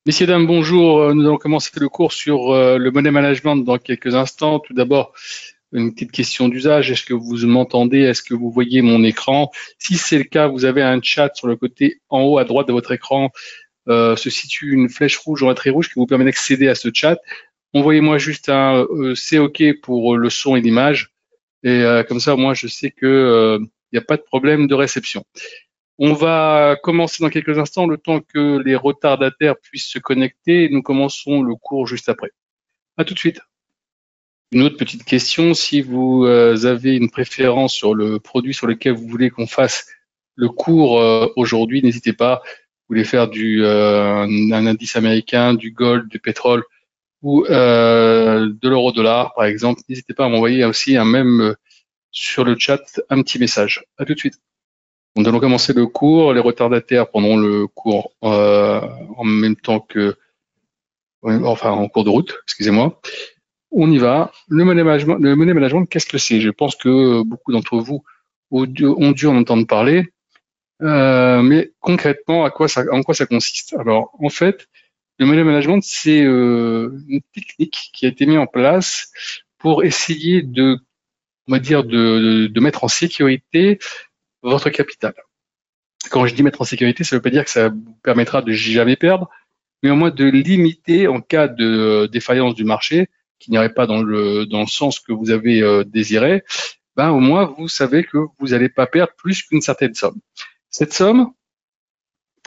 Messieurs, dames, bonjour. Nous allons commencer le cours sur le money management dans quelques instants. Tout d'abord, une petite question d'usage. Est-ce que vous m'entendez? Est-ce que vous voyez mon écran? Si c'est le cas, vous avez un chat sur le côté en haut à droite de votre écran. Se situe une flèche rouge ou un trait rouge qui vous permet d'accéder à ce chat. Envoyez-moi juste un c'est OK pour le son et l'image. Et comme ça, moi, je sais que il n'y a pas de problème de réception. On va commencer dans quelques instants, le temps que les retardataires puissent se connecter, et nous commençons le cours juste après. À tout de suite. Une autre petite question, si vous avez une préférence sur le produit sur lequel vous voulez qu'on fasse le cours aujourd'hui, n'hésitez pas. Vous voulez faire un indice américain, du gold, du pétrole ou de l'euro-dollar, par exemple, n'hésitez pas à m'envoyer aussi un même sur le chat un petit message. À tout de suite. Nous allons commencer le cours. Les retardataires prendront le cours en même temps que, enfin, en cours de route, excusez-moi. On y va. Le money management, qu'est-ce que c'est? Je pense que beaucoup d'entre vous ont dû en entendre parler. Mais concrètement, en quoi ça consiste? Alors, en fait, le money management, c'est une technique qui a été mise en place pour essayer on va dire, de mettre en sécurité votre capital. Quand je dis mettre en sécurité, ça ne veut pas dire que ça vous permettra de jamais perdre, mais au moins de limiter en cas de défaillance du marché, qui n'irait pas dans le sens que vous avez désiré, ben au moins vous savez que vous n'allez pas perdre plus qu'une certaine somme. Cette somme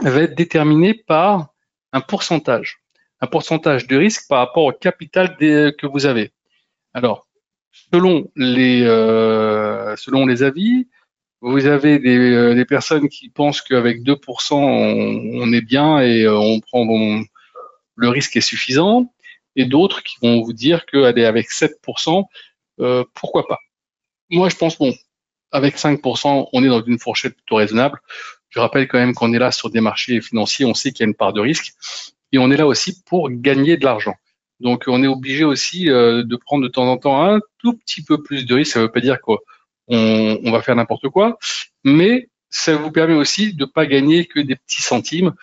va être déterminée par un pourcentage de risque par rapport au capital que vous avez. Alors, selon les avis, vous avez des personnes qui pensent qu'avec 2%, on est bien et le risque est suffisant, et d'autres qui vont vous dire qu'aller avec 7%, pourquoi pas. Moi, je pense, bon, avec 5%, on est dans une fourchette plutôt raisonnable. Je rappelle quand même qu'on est là sur des marchés financiers, on sait qu'il y a une part de risque, et on est là aussi pour gagner de l'argent. Donc, on est obligé aussi de prendre de temps en temps un tout petit peu plus de risque. Ça ne veut pas dire qu'on va faire n'importe quoi, mais ça vous permet aussi de ne pas gagner que des petits centimes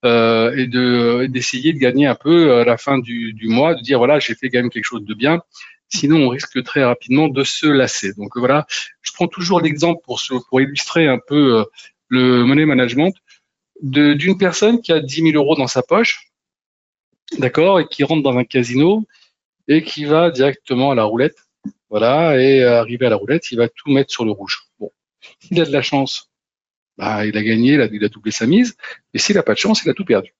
et d'essayer de gagner un peu à la fin du mois, de dire voilà, j'ai fait quand même quelque chose de bien. Sinon, on risque très rapidement de se lasser. Donc voilà, je prends toujours l'exemple pour illustrer un peu le money management d'une personne qui a 10 000 euros dans sa poche, d'accord, et qui rentre dans un casino et qui va directement à la roulette, voilà, et arrivé à la roulette, il va tout mettre sur le rouge. Bon, s'il a de la chance, bah, il a gagné, il a doublé sa mise, et s'il n'a pas de chance, il a tout perdu.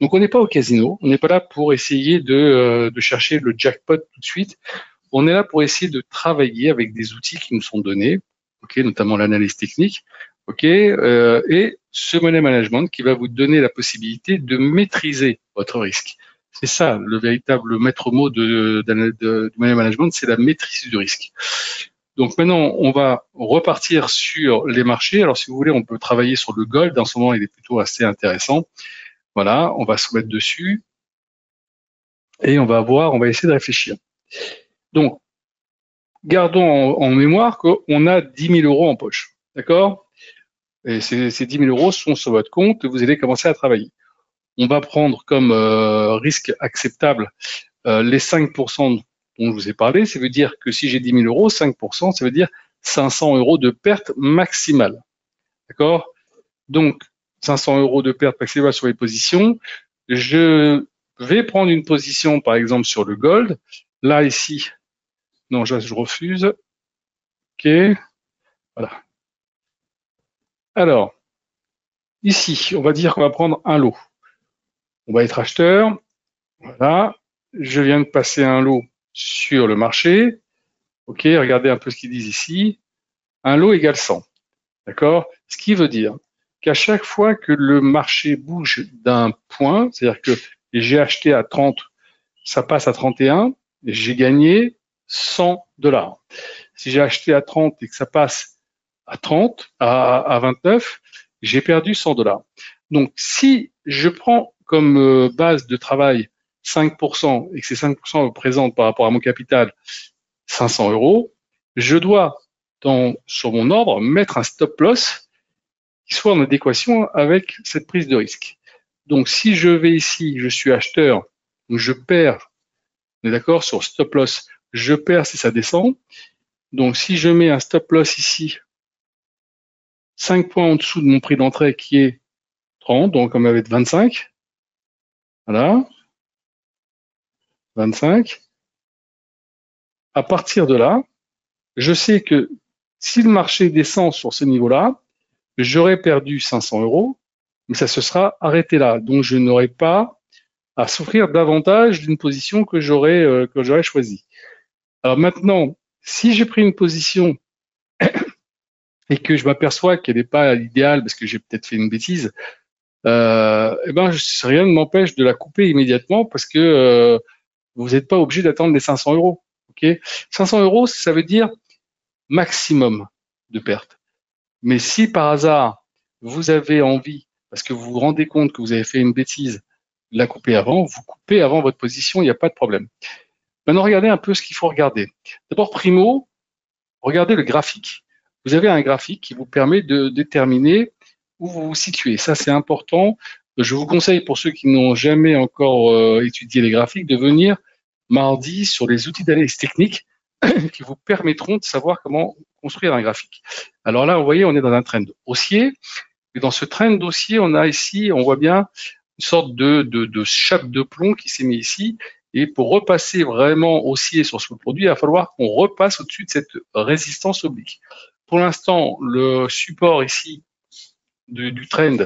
Donc on n'est pas au casino, on n'est pas là pour essayer de chercher le jackpot tout de suite, on est là pour essayer de travailler avec des outils qui nous sont donnés, ok, notamment l'analyse technique, ok, et ce money management qui va vous donner la possibilité de maîtriser votre risque. C'est ça le véritable maître mot du money management, c'est la maîtrise du risque. Donc maintenant, on va repartir sur les marchés. Alors si vous voulez, on peut travailler sur le gold. En ce moment, il est plutôt assez intéressant. Voilà, on va se mettre dessus et on va essayer de réfléchir. Donc, gardons en mémoire qu'on a 10 000 euros en poche. D'accord? Et ces 10 000 euros sont sur votre compte et vous allez commencer à travailler. On va prendre comme risque acceptable les 5% dont je vous ai parlé. Ça veut dire que si j'ai 10 000 euros, 5%, ça veut dire 500 euros de perte maximale. D'accord? Donc, 500 euros de perte maximale sur les positions. Je vais prendre une position, par exemple, sur le gold. Là, ici, non, je refuse. OK. Voilà. Alors, ici, on va dire qu'on va prendre un lot. On va être acheteur. Voilà. Je viens de passer un lot sur le marché. OK, regardez un peu ce qu'ils disent ici. Un lot égale 100. D'accord? Ce qui veut dire qu'à chaque fois que le marché bouge d'un point, c'est-à-dire que j'ai acheté à 30, ça passe à 31, et j'ai gagné 100 dollars. Si j'ai acheté à 30 et que ça passe à 30, à 29, j'ai perdu 100 dollars. Donc, si je prends comme base de travail 5% et que ces 5% représentent par rapport à mon capital 500 euros, je dois, sur mon ordre, mettre un stop loss qui soit en adéquation avec cette prise de risque. Donc, si je vais ici, je suis acheteur, donc je perds, on est d'accord, sur stop loss, je perds si ça descend. Donc, si je mets un stop loss ici, 5 points en dessous de mon prix d'entrée qui est 30, donc on va être 25. Voilà, 25. À partir de là, je sais que si le marché descend sur ce niveau-là, j'aurais perdu 500 euros, mais ça se sera arrêté là. Donc, je n'aurai pas à souffrir davantage d'une position que j'aurais choisie. Alors maintenant, si j'ai pris une position et que je m'aperçois qu'elle n'est pas idéale parce que j'ai peut-être fait une bêtise, eh ben, rien ne m'empêche de la couper immédiatement parce que vous n'êtes pas obligé d'attendre les 500 euros. Okay, 500 euros, ça veut dire maximum de perte. Mais si par hasard, vous avez envie, parce que vous vous rendez compte que vous avez fait une bêtise, de la couper avant, vous coupez avant votre position, il n'y a pas de problème. Maintenant, regardez un peu ce qu'il faut regarder. D'abord, primo, regardez le graphique. Vous avez un graphique qui vous permet de déterminer où vous vous situez. Ça, c'est important. Je vous conseille, pour ceux qui n'ont jamais encore étudié les graphiques, de venir mardi sur les outils d'analyse technique qui vous permettront de savoir comment construire un graphique. Alors là, vous voyez, on est dans un trend haussier. Et dans ce trend haussier, on a ici, on voit bien une sorte de chape de plomb qui s'est mis ici. Et pour repasser vraiment haussier sur ce produit, il va falloir qu'on repasse au-dessus de cette résistance oblique. Pour l'instant, le support ici du trend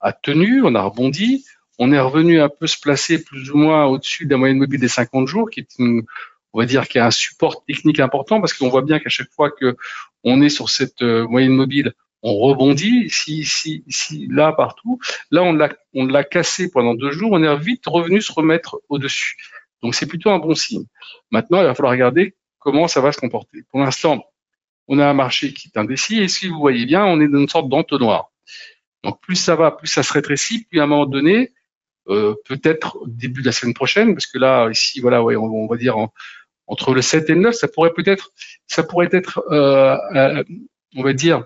a tenu, on a rebondi, on est revenu un peu se placer plus ou moins au-dessus de la moyenne mobile des 50 jours, qui est on va dire qu'il y a un support technique important parce qu'on voit bien qu'à chaque fois que on est sur cette moyenne mobile, on rebondit ici, là, partout. Là, on l'a cassé pendant 2 jours, on est vite revenu se remettre au-dessus. Donc, c'est plutôt un bon signe. Maintenant, il va falloir regarder comment ça va se comporter. Pour l'instant, on a un marché qui est indécis et si vous voyez bien, on est dans une sorte d'entonnoir. Donc, plus ça va, plus ça se rétrécit, puis à un moment donné, peut-être au début de la semaine prochaine, parce que là, ici, voilà, ouais, on va dire entre le 7 et le 9, ça pourrait être, on va dire,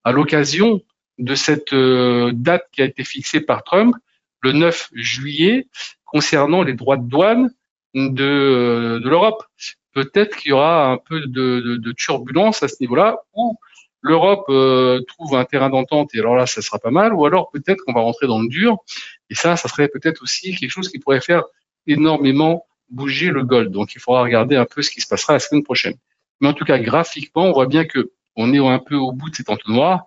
à l'occasion de cette date qui a été fixée par Trump, le 9 juillet, concernant les droits de douane de l'Europe. Peut-être qu'il y aura un peu de turbulence à ce niveau-là, où l'Europe trouve un terrain d'entente, et alors là, ça sera pas mal, ou alors peut-être qu'on va rentrer dans le dur, et ça serait peut-être aussi quelque chose qui pourrait faire énormément bouger le gold. Donc, il faudra regarder un peu ce qui se passera la semaine prochaine. Mais en tout cas, graphiquement, on voit bien que on est un peu au bout de cet entonnoir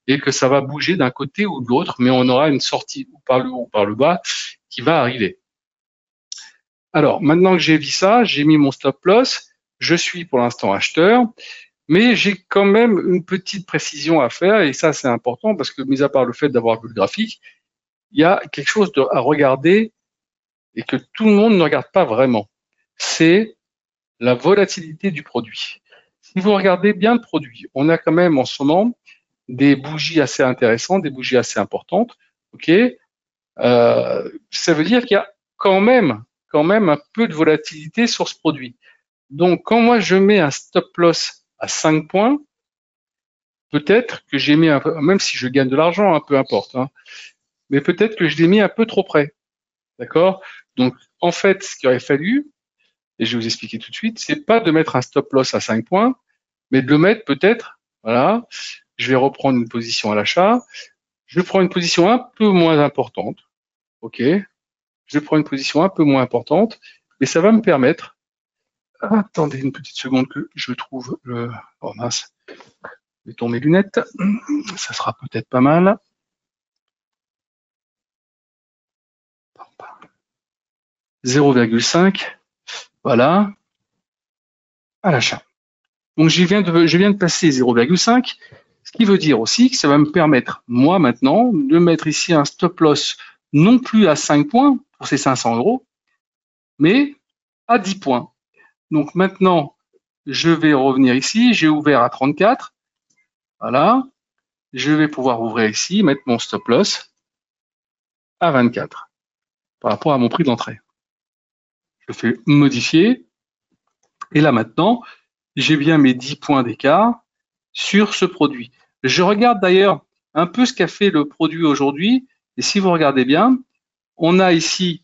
et que ça va bouger d'un côté ou de l'autre, mais on aura une sortie ou par le haut ou par le bas qui va arriver. Alors, maintenant que j'ai vu ça, j'ai mis mon stop loss, je suis pour l'instant acheteur, mais j'ai quand même une petite précision à faire, et ça c'est important parce que, mis à part le fait d'avoir vu le graphique, il y a quelque chose à regarder et que tout le monde ne regarde pas vraiment. C'est la volatilité du produit. Si vous regardez bien le produit, on a quand même en ce moment des bougies assez intéressantes, des bougies assez importantes. Ok, ça veut dire qu'il y a quand même un peu de volatilité sur ce produit. Donc, quand moi je mets un stop loss à 5 points, peut-être que j'ai mis un peu, même si je gagne de l'argent, peu importe, hein, mais peut-être que je l'ai mis un peu trop près. D'accord? Donc, en fait, ce qu'il aurait fallu, et je vais vous expliquer tout de suite, c'est pas de mettre un stop loss à 5 points, mais de le mettre peut-être, voilà, je vais reprendre une position à l'achat, je prends une position un peu moins importante, ok, je prends une position un peu moins importante, mais ça va me permettre, attendez une petite seconde que je trouve le, oh mince, mettons mes lunettes, ça sera peut-être pas mal. 0,5, voilà, à l'achat. Donc je viens de passer 0,5, ce qui veut dire aussi que ça va me permettre, moi maintenant, de mettre ici un stop loss non plus à 5 points pour ces 500 euros, mais à 10 points. Donc maintenant, je vais revenir ici, j'ai ouvert à 34, voilà, je vais pouvoir ouvrir ici, mettre mon stop loss à 24 par rapport à mon prix d'entrée. Je fais modifier, et là maintenant, j'ai bien mes 10 points d'écart sur ce produit. Je regarde d'ailleurs un peu ce qu'a fait le produit aujourd'hui, et si vous regardez bien, on a ici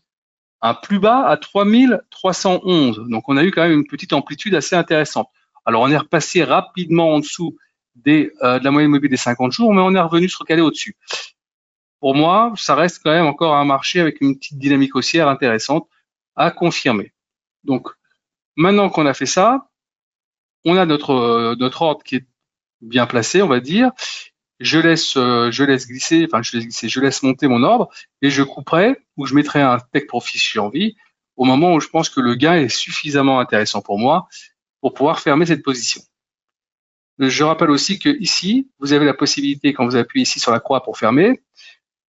un plus bas à 3311. Donc, on a eu quand même une petite amplitude assez intéressante. Alors, on est repassé rapidement en dessous de la moyenne mobile des 50 jours, mais on est revenu se recaler au-dessus. Pour moi, ça reste quand même encore un marché avec une petite dynamique haussière intéressante à confirmer. Donc, maintenant qu'on a fait ça, on a notre ordre qui est bien placé, on va dire. Je laisse monter mon ordre et je couperai ou je mettrai un take profit si j'ai envie au moment où je pense que le gain est suffisamment intéressant pour moi pour pouvoir fermer cette position. Je rappelle aussi que ici, vous avez la possibilité, quand vous appuyez ici sur la croix pour fermer,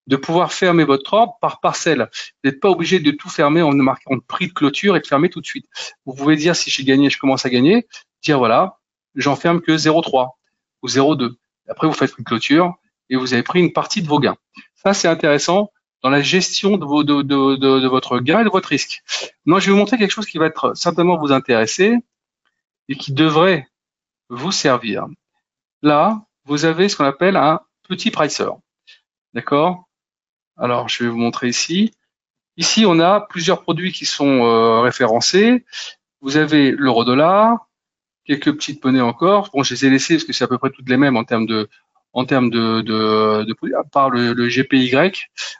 de pouvoir fermer votre ordre par parcelle. Vous n'êtes pas obligé de tout fermer en marquant prix de clôture et de fermer tout de suite. Vous pouvez dire, si j'ai gagné, je commence à gagner, dire voilà, j'en ferme que 0,3 ou 0,2. Après, vous faites une clôture et vous avez pris une partie de vos gains. Ça, c'est intéressant dans la gestion de votre gain et de votre risque. Moi, je vais vous montrer quelque chose qui va être certainement vous intéresser et qui devrait vous servir. Là, vous avez ce qu'on appelle un petit pricer. D'accord? Alors, je vais vous montrer ici. Ici, on a plusieurs produits qui sont référencés. Vous avez l'euro-dollar, quelques petites monnaies encore. Bon, je les ai laissées parce que c'est à peu près toutes les mêmes en termes de à part le GPY.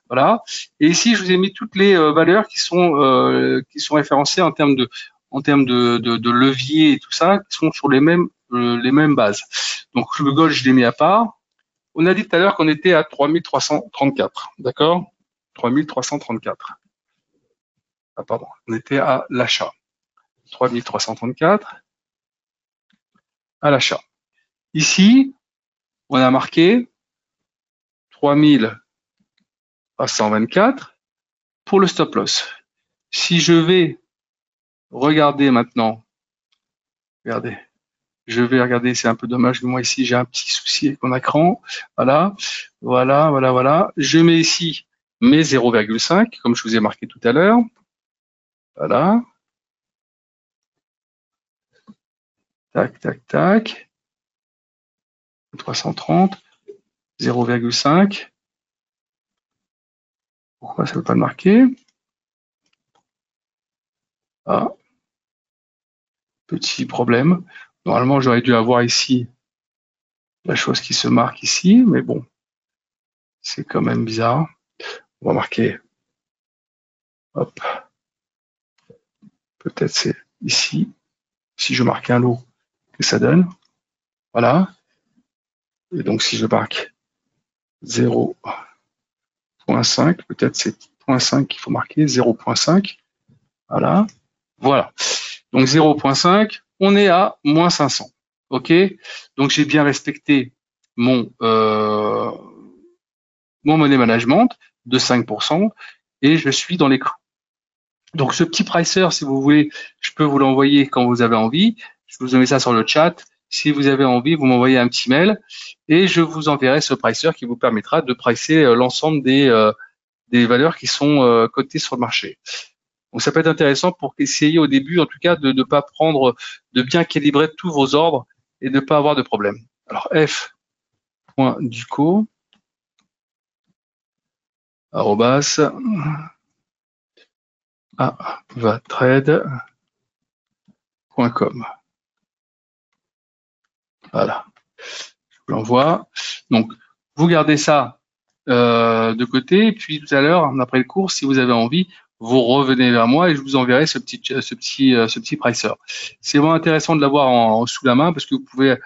Voilà. Et ici, je vous ai mis toutes les valeurs qui sont référencées en termes de levier et tout ça, qui sont sur les mêmes bases. Donc, le gold, je l'ai mis à part. On a dit tout à l'heure qu'on était à 3334, d'accord? 3334. Ah, pardon, on était à l'achat. 3334 à l'achat. Ici, on a marqué 3324 pour le stop loss. Si je vais regarder maintenant, regardez, je vais regarder, c'est un peu dommage, mais moi ici j'ai un petit souci avec mon écran. Voilà, voilà, voilà, voilà. Je mets ici mes 0,5, comme je vous ai marqué tout à l'heure. Voilà. Tac, tac, tac. 330, 0,5. Pourquoi ça ne veut pas le marquer? Ah, petit problème. Normalement, j'aurais dû avoir ici la chose qui se marque ici, mais bon, c'est quand même bizarre. On va marquer, hop, peut-être c'est ici. Si je marque un lot, que ça donne. Voilà. Et donc, si je marque 0,5, peut-être c'est 0,5 qu'il faut marquer, 0,5. Voilà. Voilà. Donc, 0,5, on est à moins 500. OK? Donc, j'ai bien respecté mon money management de 5% et je suis dans les clous. Donc, ce petit pricer, si vous voulez, je peux vous l'envoyer quand vous avez envie. Je vous mets ça sur le chat. Si vous avez envie, vous m'envoyez un petit mail et je vous enverrai ce pricer qui vous permettra de pricer l'ensemble des valeurs qui sont cotées sur le marché. Donc, ça peut être intéressant pour essayer au début, en tout cas, de ne pas prendre, de bien calibrer tous vos ordres et de ne pas avoir de problème. Alors, f.duco, arrobas, avatrade.com. Voilà. Je vous l'envoie. Donc, vous gardez ça de côté. Et puis, tout à l'heure, après le cours, si vous avez envie, vous revenez vers moi et je vous enverrai ce petit pricer. C'est vraiment intéressant de l'avoir sous la main parce que vous pouvez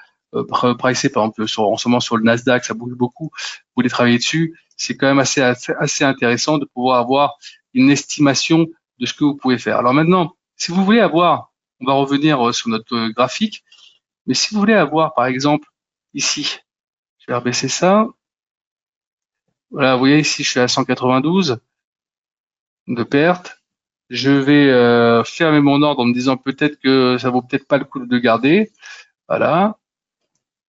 pricer, par exemple, en ce moment sur le Nasdaq, ça bouge beaucoup. Vous voulez travailler dessus. C'est quand même assez intéressant de pouvoir avoir une estimation de ce que vous pouvez faire. Alors maintenant, si vous voulez avoir, on va revenir sur notre graphique, mais si vous voulez avoir, par exemple, ici, je vais rebaisser ça. Voilà, vous voyez ici, je suis à 192 de perte. Je vais fermer mon ordre en me disant peut-être que ça vaut peut-être pas le coup de garder. Voilà.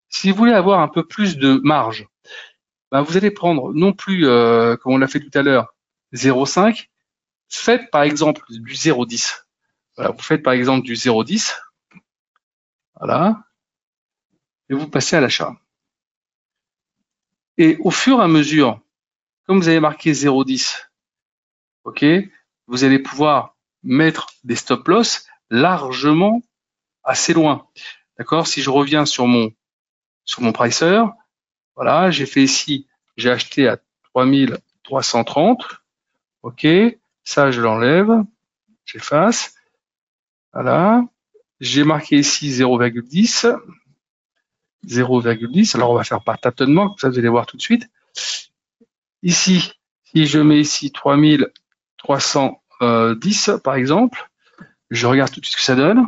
Si vous voulez avoir un peu plus de marge, ben vous allez prendre non plus, comme on l'a fait tout à l'heure, 0,5. Faites par exemple du 0,10. Voilà, vous faites par exemple du 0,10. Voilà. Et vous passez à l'achat. Et au fur et à mesure, comme vous avez marqué 0,10, ok, vous allez pouvoir mettre des stop loss largement assez loin. D'accord? Si je reviens sur mon pricer, voilà, j'ai fait ici, j'ai acheté à 3330. Ok, ça je l'enlève, j'efface. Voilà. J'ai marqué ici 0,10. 0,10. Alors on va faire par tâtonnement, comme ça vous allez voir tout de suite. Ici, si je mets ici 3310 par exemple, je regarde tout de suite ce que ça donne.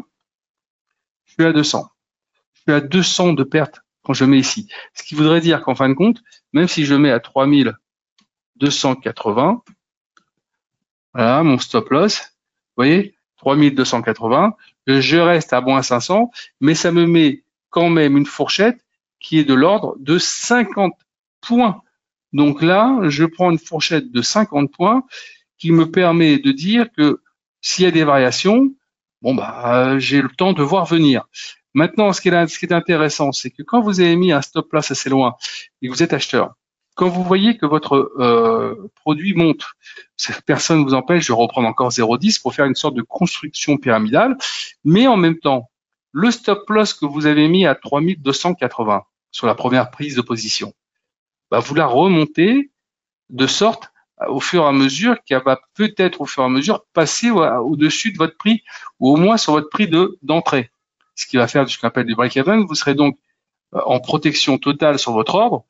Je suis à 200. Je suis à 200 de perte quand je mets ici. Ce qui voudrait dire qu'en fin de compte, même si je mets à 3280, voilà mon stop loss, vous voyez, 3280, je reste à moins 500, mais ça me met quand même une fourchette qui est de l'ordre de 50 points. Donc là, je prends une fourchette de 50 points qui me permet de dire que s'il y a des variations, bon bah j'ai le temps de voir venir. Maintenant, ce qui est intéressant, c'est que quand vous avez mis un stop loss assez loin et que vous êtes acheteur, quand vous voyez que votre produit monte, personne ne vous empêche de reprendre encore 0,10 pour faire une sorte de construction pyramidale, mais en même temps, le stop loss que vous avez mis à 3280 sur la première prise de position, bah, vous la remontez de sorte au fur et à mesure qu'elle va peut-être au fur et à mesure passer au-dessus de votre prix ou au moins sur votre prix d'entrée. Ce qui va faire ce qu'on appelle du break-even. Vous serez donc en protection totale sur votre ordre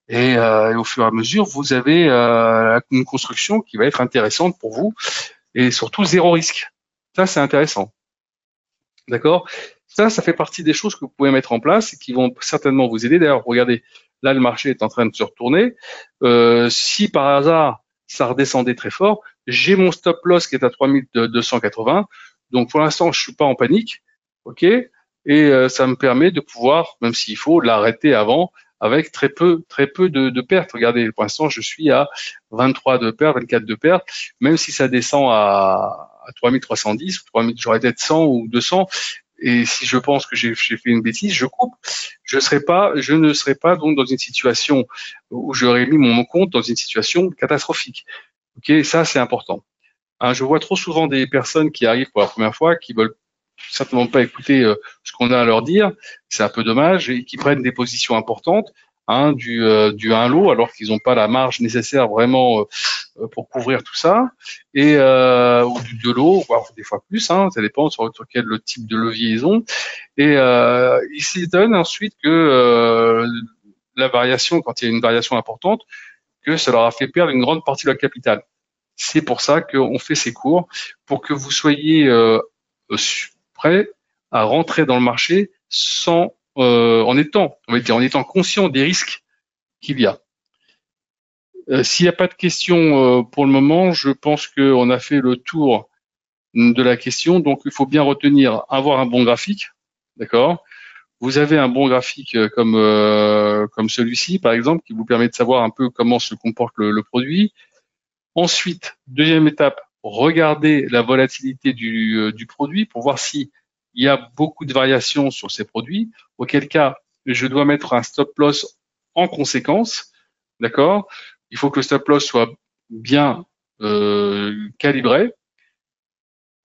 et au fur et à mesure, vous avez une construction qui va être intéressante pour vous et surtout zéro risque. Ça, c'est intéressant. D'accord? Ça fait partie des choses que vous pouvez mettre en place et qui vont certainement vous aider. D'ailleurs, regardez, là, le marché est en train de se retourner. Si par hasard, ça redescendait très fort, j'ai mon stop loss qui est à 3280. Donc, pour l'instant, je suis pas en panique. OK? Et ça me permet de pouvoir, même s'il faut, l'arrêter avant avec très peu de pertes. Regardez, pour l'instant, je suis à 23 de pertes, 24 de pertes. Même si ça descend à 3310, 3000, j'aurais peut-être 100 ou 200. Et si je pense que j'ai fait une bêtise, je coupe. Je ne serai pas donc dans une situation où j'aurais mis mon compte dans une situation catastrophique. Ok, ça c'est important. Hein, je vois trop souvent des personnes qui arrivent pour la première fois, qui veulent certainement pas écouter ce qu'on a à leur dire. C'est un peu dommage et qui prennent des positions importantes, hein, du 1 lot alors qu'ils n'ont pas la marge nécessaire vraiment pour couvrir tout ça, et ou du 2 lots, voire des fois plus, hein, ça dépend sur quel le type de levier ils ont. Et ils s'étonnent ensuite que la variation, quand il y a une variation importante, que ça leur a fait perdre une grande partie de leur capital. C'est pour ça qu'on fait ces cours, pour que vous soyez prêts à rentrer dans le marché sans, en étant conscient des risques qu'il y a. S'il n'y a pas de questions pour le moment, je pense qu'on a fait le tour de la question. Donc, il faut bien retenir, avoir un bon graphique, d'accord? Vous avez un bon graphique comme celui-ci, par exemple, qui vous permet de savoir un peu comment se comporte le produit. Ensuite, deuxième étape, regardez la volatilité du produit pour voir s'il y a beaucoup de variations sur ces produits, auquel cas je dois mettre un stop loss en conséquence, d'accord? Il faut que le stop loss soit bien calibré.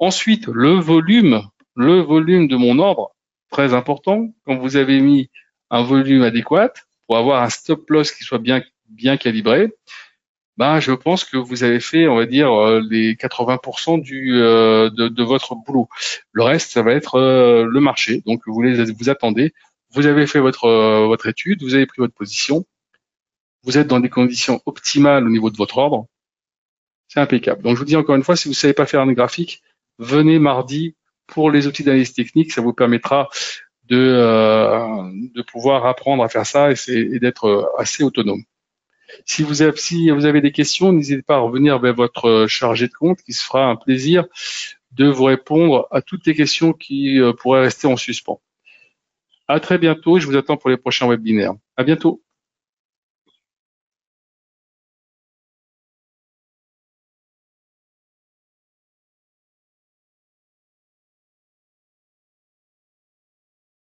Ensuite, le volume de mon ordre, très important. Quand vous avez mis un volume adéquat pour avoir un stop loss qui soit bien calibré, ben, je pense que vous avez fait, on va dire, les 80% de votre boulot. Le reste, ça va être le marché. Donc, vous attendez. Vous avez fait votre étude, vous avez pris votre position. Vous êtes dans des conditions optimales au niveau de votre ordre. C'est impeccable. Donc, je vous dis encore une fois, si vous ne savez pas faire un graphique, venez mardi pour les outils d'analyse technique. Ça vous permettra de pouvoir apprendre à faire ça et d'être assez autonome. Si vous avez des questions, n'hésitez pas à revenir vers votre chargé de compte qui se fera un plaisir de vous répondre à toutes les questions qui pourraient rester en suspens. À très bientôt et je vous attends pour les prochains webinaires. À bientôt.